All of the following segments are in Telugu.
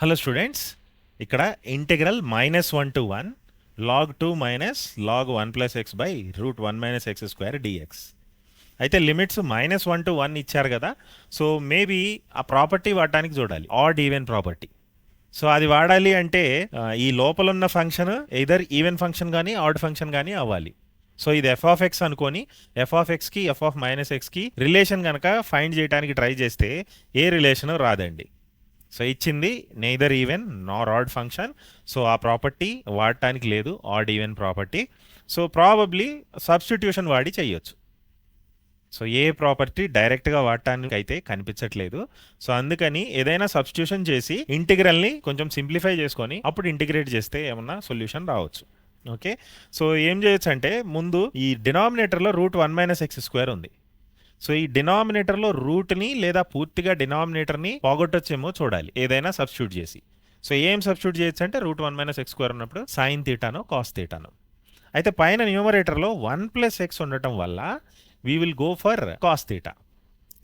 హలో స్టూడెంట్స్, ఇక్కడ integral -1 to 1 log 2 minus log 1 plus X by √1 - x² dx. అయితే లిమిట్స్ -1 to 1 ఇచ్చారు కదా. సో మేబీ ఆ ప్రాపర్టీ వాడటానికి చూడాలి, ఆడ్ ఈవెన్ ప్రాపర్టీ. సో అది వాడాలి అంటే ఈ లోపల ఉన్న ఫంక్షన్ ఎయిదర్ ఈవెన్ ఫంక్షన్ కానీ ఆడ్ ఫంక్షన్ కానీ అవ్వాలి. సో ఇది ఎఫ్ ఆఫ్ ఎక్స్ అనుకొని ఎఫ్ ఆఫ్ ఎక్స్కి ఎఫ్ ఆఫ్ -xకి రిలేషన్ కనుక ఫైండ్ చేయడానికి ట్రై చేస్తే ఏ రిలేషన్ రాదండి. సో ఇచ్చింది neither even nor odd function. So ఆ ప్రాపర్టీ వాడటానికి లేదు, odd even property. So probably substitution వాడి చేయొచ్చు. సో ఏ ప్రాపర్టీ డైరెక్ట్గా వాడటానికి అయితే కనిపించట్లేదు. సో అందుకని ఏదైనా సబ్స్టిట్యూషన్ చేసి ఇంటిగ్రల్ని కొంచెం సింప్లిఫై చేసుకొని అప్పుడు ఇంటిగ్రేట్ చేస్తే ఏమన్నా సొల్యూషన్ రావచ్చు. ఓకే, సో ఏం చేయొచ్చు అంటే ముందు ఈ డినామినేటర్లో √1 - x² ఉంది. సో ఈ డినామినేటర్లో రూట్ని లేదా పూర్తిగా డినామినేటర్ని పోగొట్టొచ్చేమో చూడాలి ఏదైనా సబ్స్టిట్యూట్ చేసి. సో ఏం సబ్స్టిట్యూట్ చేయొచ్చు అంటే √1 - x² ఉన్నప్పుడు సైన్ తీటానో కాస్ తీటానో. అయితే పైన న్యూమరేటర్లో 1 + x ఉండటం వల్ల we will go for cos theta.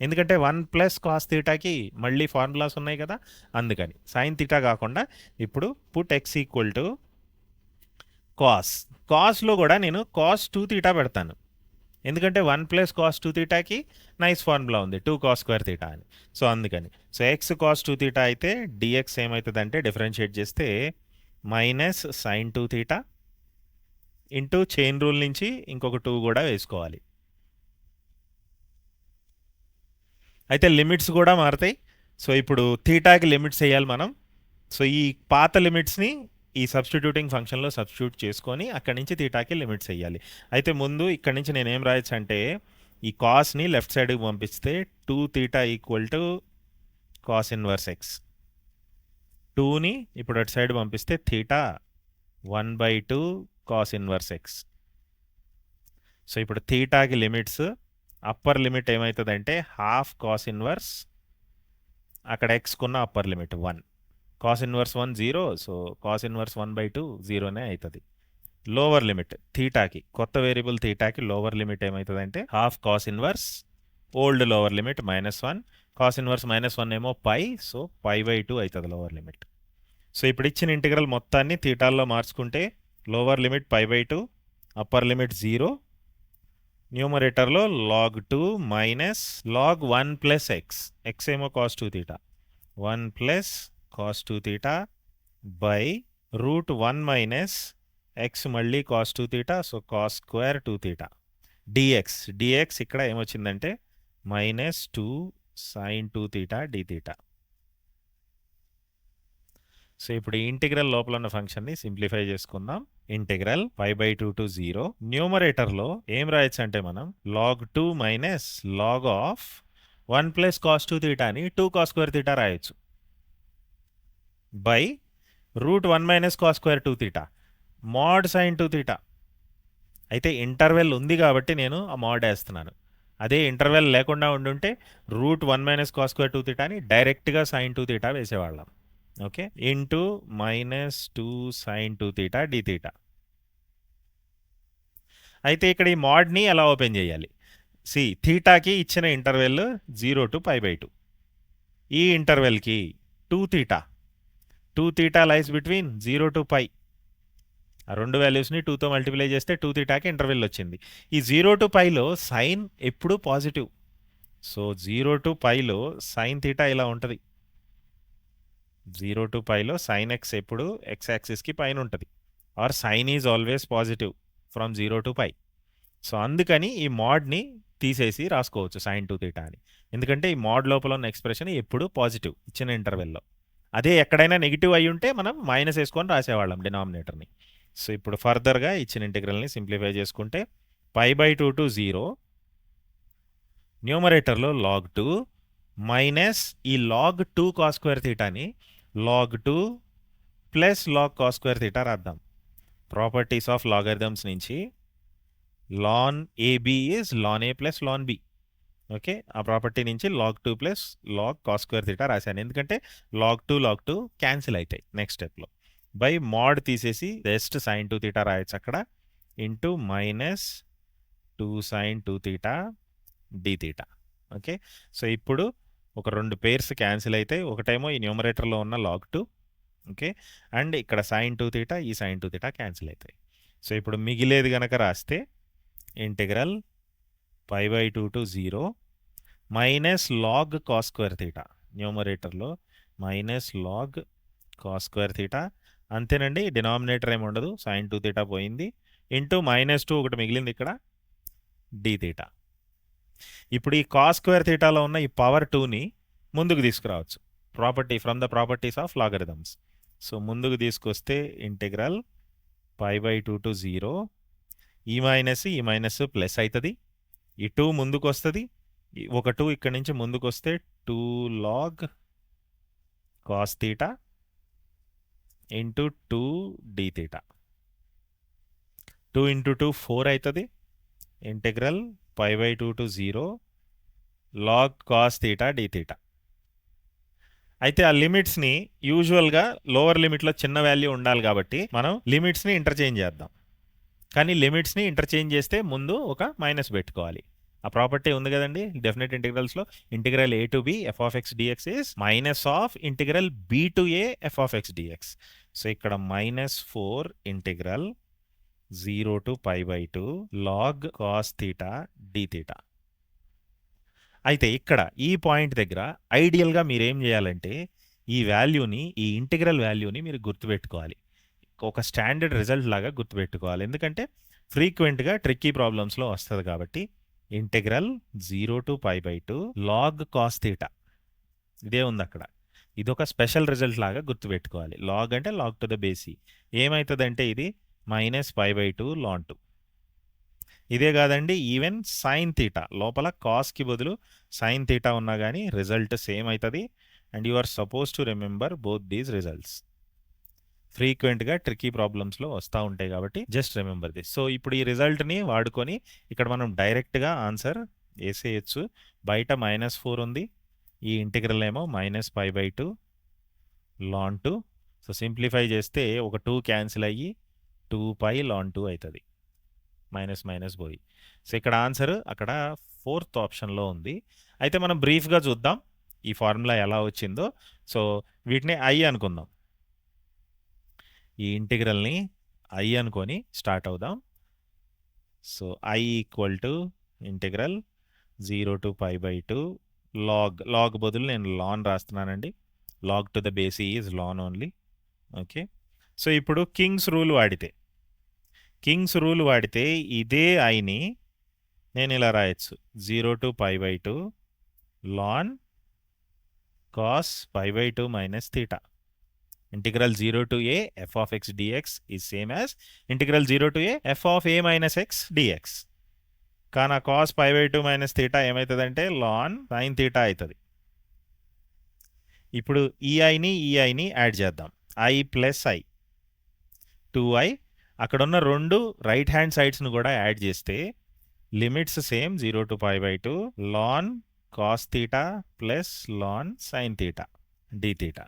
ఎందుకంటే 1 + కాస్ తీటాకి మళ్ళీ ఫార్ములాస్ ఉన్నాయి కదా, అందుకని సైన్ తీటా కాకుండా ఇప్పుడు పుట్ x = కాస్. కాస్లో కూడా నేను cos 2 తీటా పెడతాను, ఎందుకంటే 1 + cos 2 తీటాకి నైస్ ఫార్ములా ఉంది 2 cos² తీటా అని. సో అందుకని సో x cos 2 తీటా అయితే dx ఏమవుతుందంటే డిఫరెన్షియేట్ చేస్తే minus sine 2 theta into chain rule నుంచి ఇంకొక 2 కూడా వేసుకోవాలి. అయితే లిమిట్స్ కూడా మారుతాయి. సో ఇప్పుడు తీటాకి లిమిట్స్ వేయాలి మనం. సో ఈ పాత లిమిట్స్ని ఈ సబ్స్టిట్యూటింగ్ ఫంక్షన్లో సబ్స్టిట్యూట్ చేసుకొని అక్కడి నుంచి తీటాకి లిమిట్స్ వేయాలి. అయితే ముందు ఇక్కడి నుంచి నేనేం రాయొచ్చు అంటే ఈ కాస్ని లెఫ్ట్ సైడ్కి పంపిస్తే 2 తీటా = కాస్ ఇన్వర్స్ ఎక్స్. 2ని ఇప్పుడు అటు సైడ్ పంపిస్తే theta 1/2 cos inverse x. So ఇప్పుడు తీటాకి లిమిట్స్ అప్పర్ లిమిట్ ఏమవుతుందంటే హాఫ్ కాస్ ఇన్వర్స్, అక్కడ ఎక్స్కున్న upper limit 1, cos inverse 1 0. So cos inverse 1/2 0నే అవుతుంది. లోవర్ లిమిట్ థీటాకి, కొత్త వేరియబుల్ థీటాకి లోవర్ లిమిట్ ఏమవుతుందంటే half cos inverse, old lower limit -1, cos inverse -1 ఏమో పై, సో π/2 అవుతుంది లోవర్ లిమిట్. సో ఇప్పుడు ఇచ్చిన ఇంటిగ్రల్ మొత్తాన్ని థీటాల్లో మార్చుకుంటే లోవర్ లిమిట్ π/2, అప్పర్ లిమిట్ 0, న్యూమరేటర్లో log2 minus log1 + x, x ఏమో cos 2 theta, 1 + cos 2 theta by √1 - x మళ్ళీ cos 2 theta, so cos² 2 theta dx ఇక్కడ ఏమొచ్చిందంటే -2 sin 2 తీటా dθ. సో ఇప్పుడు ఈ ఇంటిగ్రల్ లోపల ఉన్న ఫంక్షన్ని సింప్లిఫై చేసుకుందాం. Integral π/2 to 0. న్యూమరేటర్లో ఏం రాయొచ్చు అంటే మనం log2 minus log of 1 + cos 2 తీటాని 2 cos² తీటా రాయొచ్చు by √1 - cos² 2 theta mod sin 2 theta. అయితే ఇంటర్వెల్ ఉంది కాబట్టి నేను ఆ మోడ్ వేస్తున్నాను. అదే ఇంటర్వెల్ లేకుండా ఉండుంటే √1 - cos² 2 తీటాని డైరెక్ట్గా sin 2 తీటా వేసేవాళ్ళం. Okay, into -2 sin 2 theta dθ. అయితే ఇక్కడ ఈ మోడ్ని ఎలా ఓపెన్ చేయాలి? థీటాకి ఇచ్చిన ఇంటర్వెల్ 0 to π/2. ఈ ఇంటర్వెల్కి 2 తీటా లైస్ బిట్వీన్ 0 to π. ఆ రెండు వాల్యూస్ని 2తో మల్టిప్లై చేస్తే 2 తీటాకి ఇంటర్వెల్ వచ్చింది. ఈ 0 to πలో సైన్ ఎప్పుడు పాజిటివ్. సో 0 to πలో సైన్ తీటా ఇలా ఉంటుంది. 0 to πలో సైన్ ఎక్స్ ఎప్పుడు ఎక్స్ యాక్సిస్కి పైన ఉంటుంది, or sine is always positive from 0 to π. So అందుకని ఈ మోడ్ని తీసేసి రాసుకోవచ్చు sin 2 తీటా అని, ఎందుకంటే ఈ మోడ్ లోపల ఉన్న ఎక్స్ప్రెషన్ ఎప్పుడు పాజిటివ్ ఇచ్చిన ఇంటర్వెల్లో. అదే ఎక్కడైనా నెగిటివ్ అయి ఉంటే మనం మైనస్ వేసుకొని రాసేవాళ్ళం డినామినేటర్ని. సో ఇప్పుడు ఫర్దర్గా ఇచ్చిన ఇంటిగ్రల్ని సింప్లిఫై చేసుకుంటే π/2 to 0, న్యూమరేటర్లో log2 మైనస్ ఈ log2 cos² తీటాని log2 plus log cos² theta రాద్దాం. ప్రాపర్టీస్ ఆఫ్ లాగరిథమ్స్ నుంచి ln AB is ln A plus ln B. Okay, ఆ ప్రాపర్టీ నుంచి log2 plus log cos² theta రాశాను, ఎందుకంటే log2 క్యాన్సిల్ అవుతాయి నెక్స్ట్ స్టెప్లో. బై మోడ్ తీసేసి జస్ట్ sin 2 తీటా రాయొచ్చు అక్కడ, into -2 sin 2 theta dθ. Okay, so ఇప్పుడు ఒక రెండు పేర్స్ క్యాన్సిల్ అయితే ఒకటేమో ఈ న్యూమరేటర్లో ఉన్న log2, ఓకే. అండ్ ఇక్కడ సైన్ 2 తీటా ఈ సైన్ 2 తీటా క్యాన్సిల్ అవుతాయి. సో ఇప్పుడు మిగిలేది కనుక రాస్తే integral π/2 to 0 minus log cos square theta, న్యూమరేటర్లో minus log cos square theta, అంతేనండి. డినామినేటర్ ఏమి ఉండదు, సైన్ 2 తీటా పోయింది, ఇంటూ -2 ఒకటి మిగిలింది ఇక్కడ డి తీటా. ఇప్పుడు ఈ కాస్ స్క్వేర్ తీటాలో ఉన్న ఈ పవర్ 2ని ముందుకు తీసుకురావచ్చు, property from the properties of logarithms. So ముందుకు తీసుకొస్తే ఇంటిగ్రల్ π/2 టు 0, ఈ మైనస్ ప్లస్ అవుతుంది, ఈ 2 ముందుకు వస్తుంది, ఒక 2 ఇక్కడ నుంచి ముందుకు వస్తే 2 log cos theta into 2 d theta. 2 into 2 4 అవుతుంది. Integral π/2 to 0 log cos theta d theta. అయితే ఆ లిమిట్స్ని యూజువల్గా లోవర్ లిమిట్లో చిన్న వాల్యూ ఉండాలి కాబట్టి మనం లిమిట్స్ని ఇంటర్చేంజ్ చేద్దాం. కానీ లిమిట్స్ని ఇంటర్చేంజ్ చేస్తే ముందు ఒక మైనస్ పెట్టుకోవాలి. ఆ ప్రాపర్టీ ఉంది కదండి డెఫినెట్ ఇంటిగ్రల్స్లో, integral a to b f of x dx is minus of integral b to a f of x dx. So ఇక్కడ -4 integral 0 to π/2 log cos theta d theta. అయితే ఇక్కడ ఈ పాయింట్ దగ్గర ఐడియల్గా మీరేం చేయాలంటే ఈ వాల్యూని, ఈ ఇంటిగ్రల్ వాల్యూని మీరు గుర్తుపెట్టుకోవాలి, ఒక స్టాండర్డ్ రిజల్ట్ లాగా గుర్తుపెట్టుకోవాలి. ఎందుకంటే ఫ్రీక్వెంట్గా ట్రిక్కీ ప్రాబ్లమ్స్లో వస్తుంది కాబట్టి. Integral 0 to π/2 log cos theta, ఇదే ఉంది అక్కడ, ఇదొక స్పెషల్ రిజల్ట్ లాగా గుర్తుపెట్టుకోవాలి. లాగ్ అంటే లాగ్ టు ద బేసి, ఏమవుతుందంటే ఇది -π/2 ln 2. ఇదే కాదండి, ఈవెన్ సైన్ థీటా లోపల కాస్కి బదులు సైన్ థీటా ఉన్నా కానీ రిజల్ట్ సేమ్ అవుతుంది. And you are supposed to remember both these results. ఫ్రీక్వెంట్గా ట్రిక్కీ ప్రాబ్లమ్స్లో వస్తూ ఉంటాయి కాబట్టి జస్ట్ రిమెంబర్ దిస్. సో ఇప్పుడు ఈ రిజల్ట్ని వాడుకొని ఇక్కడ మనం డైరెక్ట్గా ఆన్సర్ వేసేయచ్చు. బయట -4 ఉంది, ఈ ఇంటిగ్రల్ ఏమో -π/2 ln 2. సో సింప్లిఫై చేస్తే ఒక 2 క్యాన్సిల్ అయ్యి 2π ln 2 అవుతుంది, మైనస్ పోయి. సో ఇక్కడ ఆన్సర్ అక్కడ 4th ఆప్షన్లో ఉంది. అయితే మనం బ్రీఫ్గా చూద్దాం ఈ ఫార్ములా ఎలా వచ్చిందో. సో వీటిని ఐ అనుకుందాం, ఈ ఇంటిగ్రల్ని ఐ అనుకొని స్టార్ట్ అవుదాం. So I equal to integral 0 to π/2 log బదులు నేను లాన్ రాస్తున్నానండి, log to the base is ln only. Okay. So ఇప్పుడు కింగ్స్ రూల్ వాడితే ఇదే ఐని నేను ఇలా రాయొచ్చు, 0 to π/2 ln cos π/2 minus theta. Integral 0 to a f of x dx is same as integral 0 to a f of a minus x dx. కానీ ఆ కాస్ π/2 మైనస్ థీటా ఏమవుతుందంటే లాన్ సైన్ థీటా అవుతుంది. ఇప్పుడు ఈ ఐని యాడ్ చేద్దాం, ఐ ప్లస్ ఐ 2i, అక్కడ ఉన్న రెండు రైట్ హ్యాండ్ సైడ్స్ను కూడా యాడ్ చేస్తే limits same 0 to π/2 ln cos theta plus ln sine theta d theta.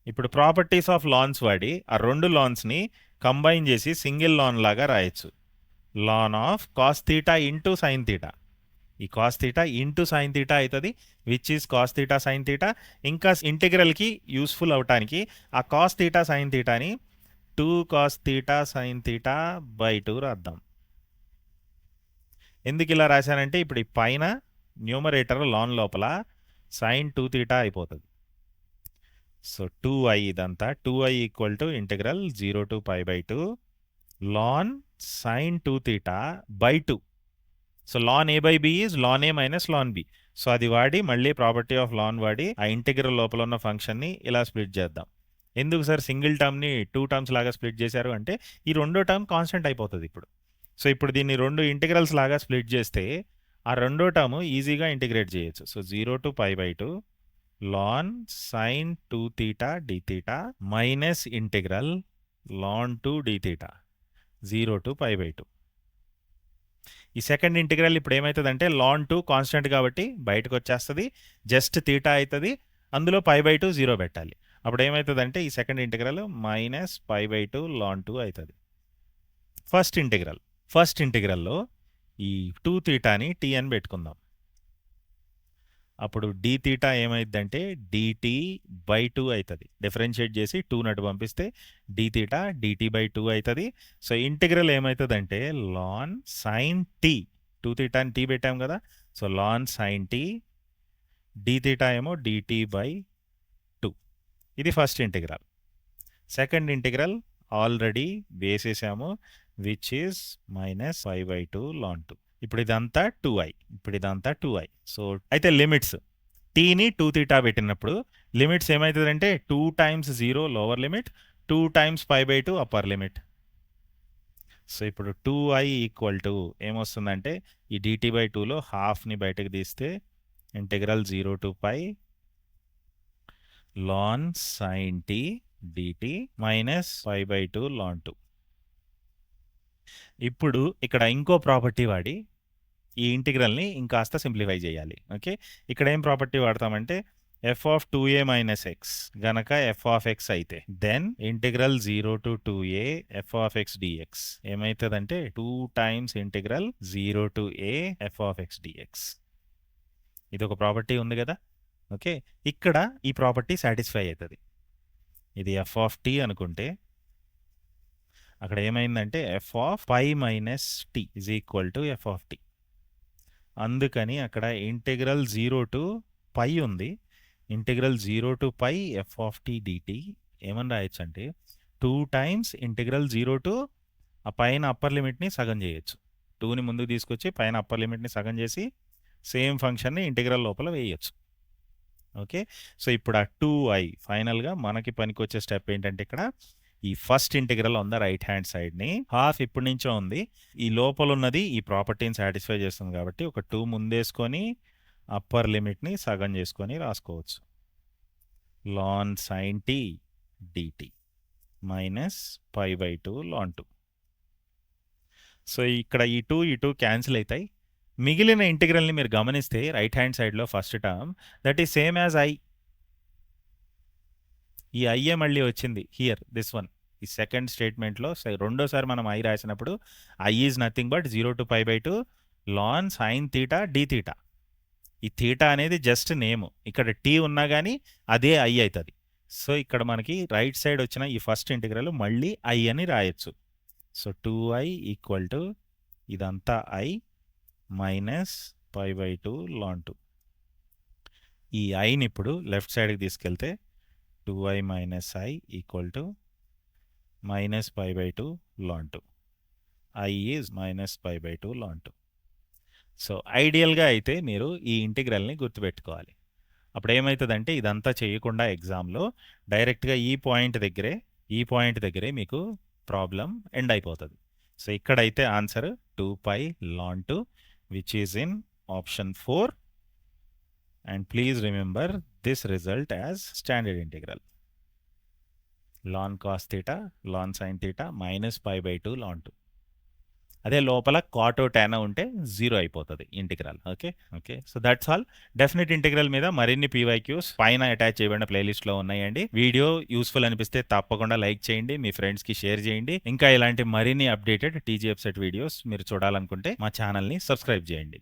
ఇప్పుడు ప్రాపర్టీస్ ఆఫ్ లాన్స్ వాడి ఆ రెండు లాన్స్ని కంబైన్ చేసి సింగిల్ లాన్ లాగా రాయొచ్చు, ln of cos theta into sine theta. ఈ cos theta into sine theta అవుతుంది, which is cos theta sine theta. ఇంకా ఇంటిగ్రల్కి యూస్ఫుల్ అవటానికి ఆ కాస్ థీటా సైన్ థీటాని 2 cos theta sine theta by 2 రాద్దాం. ఎందుకు ఇలా రాశానంటే ఇప్పుడు ఈ పైన న్యూమరేటర్ లాన్ లోపల సైన్ 2 థీటా అయిపోతుంది. సో 2i ఇదంతా, 2i equal to integral 0 to π/2 ln sine 2 theta by 2. So ln a by b is ln a minus ln b. So అది వాడి మళ్ళీ ప్రాపర్టీ ఆఫ్ లాన్ వాడి ఆ ఇంటిగ్రల్ లోపల ఉన్న ఫంక్షన్ని ఇలా స్ప్లిట్ చేద్దాం. ఎందుకు సార్ సింగిల్ టర్మ్ని 2 టర్మ్స్ లాగా స్ప్లిట్ చేశారు అంటే ఈ రెండో టర్మ్ కాన్స్టెంట్ అయిపోతుంది ఇప్పుడు. సో ఇప్పుడు దీన్ని 2 ఇంటిగ్రల్స్ లాగా స్ప్లిట్ చేస్తే ఆ రెండో టర్మ్ ఈజీగా ఇంటిగ్రేట్ చేయొచ్చు. So 0 to π/2 ln sine 2 theta d theta minus integral ln 2 d theta 0 to π/2. ఈ సెకండ్ ఇంటిగ్రల్ ఇప్పుడు ఏమవుతుందంటే లాన్ 2 కాన్స్టెంట్ కాబట్టి బయటకు వచ్చేస్తుంది, జస్ట్ థీటా అవుతుంది, అందులో π/2 0 పెట్టాలి. అప్పుడు ఏమవుతుందంటే ఈ సెకండ్ ఇంటిగ్రల్ -π/2 లాన్ 2 అవుతుంది. ఫస్ట్ ఇంటిగ్రల్లో ఈ 2 థీటాని టీ అని పెట్టుకుందాం. అప్పుడు డి తీటా ఏమైందంటే dt/2 అవుతుంది. డిఫరెన్షియేట్ చేసి 2 నటు పంపిస్తే డి తీటా dt/2 అవుతుంది. సో ఇంటిగ్రల్ ఏమవుతుందంటే లాన్ సైన్ టీ, 2 తీటాని టీ పెట్టాం కదా, so ln sine t d theta ఏమో dt/2. ఇది first integral. Second integral already వేసేసాము, విచ్ ఈస్ -π/2 ln 2. ఇప్పుడు ఇదంతా 2i. సో అయితే లిమిట్స్ టీని 2 తీటా పెట్టినప్పుడు లిమిట్స్ ఏమవుతుందంటే 2 times 0 lower limit, 2 times π/2 upper limit. So ఇప్పుడు 2i ఈక్వల్ టు ఏమొస్తుందంటే ఈ dt/2లో హాఫ్ని బయటకు తీస్తే integral 0 to π ln sin t dt -π/2 ln 2. ఇప్పుడు ఇక్కడ ఇంకో ప్రాపర్టీ వాడి ఈ ఇంటిగ్రల్ని ఇంకాస్త సింప్లిఫై చేయాలి. ఓకే, ఇక్కడ ఏం ప్రాపర్టీ వాడతామంటే f(2a - x) గనక f(x) అయితే then integral 0 to 2a f(x) dx ఏమవుతుందంటే 2 times integral 0 to a f(x) dx. ఇది ఒక ప్రాపర్టీ ఉంది కదా. ఓకే, ఇక్కడ ఈ ప్రాపర్టీ సాటిస్ఫై అవుతుంది. ఇది f of t అనుకుంటే అక్కడ ఏమైందంటే f of π - t is equal to f of t. అందుకని అక్కడ ఇంటిగ్రల్ 0 to π ఉంది. Integral 0 to π f of t dt ఏమని రాయొచ్చు అంటే 2 times ఇంటిగ్రల్ 0 to ఆ పైన అప్పర్ లిమిట్ని సగం చేయొచ్చు. 2ని ముందుకు తీసుకొచ్చి పైన అప్పర్ లిమిట్ని సగం చేసి సేమ్ ఫంక్షన్ని ఇంటిగ్రల్ లోపల వేయచ్చు. ఓకే, సో ఇప్పుడు ఆ 2i ఫైనల్గా మనకి పనికొచ్చే స్టెప్ ఏంటంటే ఇక్కడ ఈ first integral on the right hand సైడ్ని హాఫ్ ఇప్పటి నుంచో ఉంది, ఈ లోపల ఉన్నది ఈ ప్రాపర్టీని సాటిస్ఫై చేస్తుంది కాబట్టి ఒక 2 ముందేసుకొని అప్పర్ లిమిట్ని సగం చేసుకొని రాసుకోవచ్చు. ln sin t dt -π/2 ln 2. So ఇక్కడ ఈ 2 క్యాన్సిల్ అవుతాయి. మిగిలిన ఇంటిగ్రల్ని మీరు గమనిస్తే రైట్ హ్యాండ్ సైడ్లో first term that is same as i. ఈ ఐఏ మళ్ళీ వచ్చింది హియర్ దిస్ వన్. ఈ సెకండ్ స్టేట్మెంట్లో రెండోసారి మనం ఐ రాసినప్పుడు I is nothing but 0 to π/2 ln sin θ dθ. ఈ థీటా అనేది జస్ట్ నేమ్, ఇక్కడ టీ ఉన్నా కానీ అదే ఐ అవుతుంది. సో ఇక్కడ మనకి రైట్ సైడ్ వచ్చిన ఈ ఫస్ట్ ఇంటిగ్రల్ మళ్ళీ ఐ అని రాయొచ్చు. సో 2i ఈక్వల్ టు ఇదంతా i -π/2 ln 2. ఈ ఐని ఇప్పుడు లెఫ్ట్ సైడ్కి తీసుకెళ్తే 2i - i equal to -π/2 ln 2. i is -π/2 ln 2. So ఐడియల్గా అయితే మీరు ఈ ఇంటిగ్రల్ని గుర్తుపెట్టుకోవాలి. అప్పుడు ఏమవుతుందంటే ఇదంతా చేయకుండా ఎగ్జామ్లో డైరెక్ట్గా ఈ పాయింట్ దగ్గరే మీకు ప్రాబ్లం ఎండ్ అయిపోతుంది. సో ఇక్కడైతే answer 2π ln 2 which is in option 4. And please remember this result as standard integral. ln cos θ ln sin θ -π/2 ln 2. అదే లోపల కాటో టానా ఉంటే 0 అయిపోతుంది integral. Okay, so that's all. Definite integral మీద మరిన్ని పీవైక్యూస్ పైన అటాచ్ చేయబడిన ప్లేలిస్ట్లో ఉన్నాయండి. వీడియో యూస్ఫుల్ అనిపిస్తే తప్పకుండా లైక్ చేయండి, మీ ఫ్రెండ్స్కి షేర్ చేయండి. ఇంకా ఇలాంటి మరిన్ని అప్డేటెడ్ టీజీఎఫ్ సెట్ వీడియోస్ మీరు చూడాలనుకుంటే మా ఛానల్ని సబ్స్క్రైబ్ చేయండి.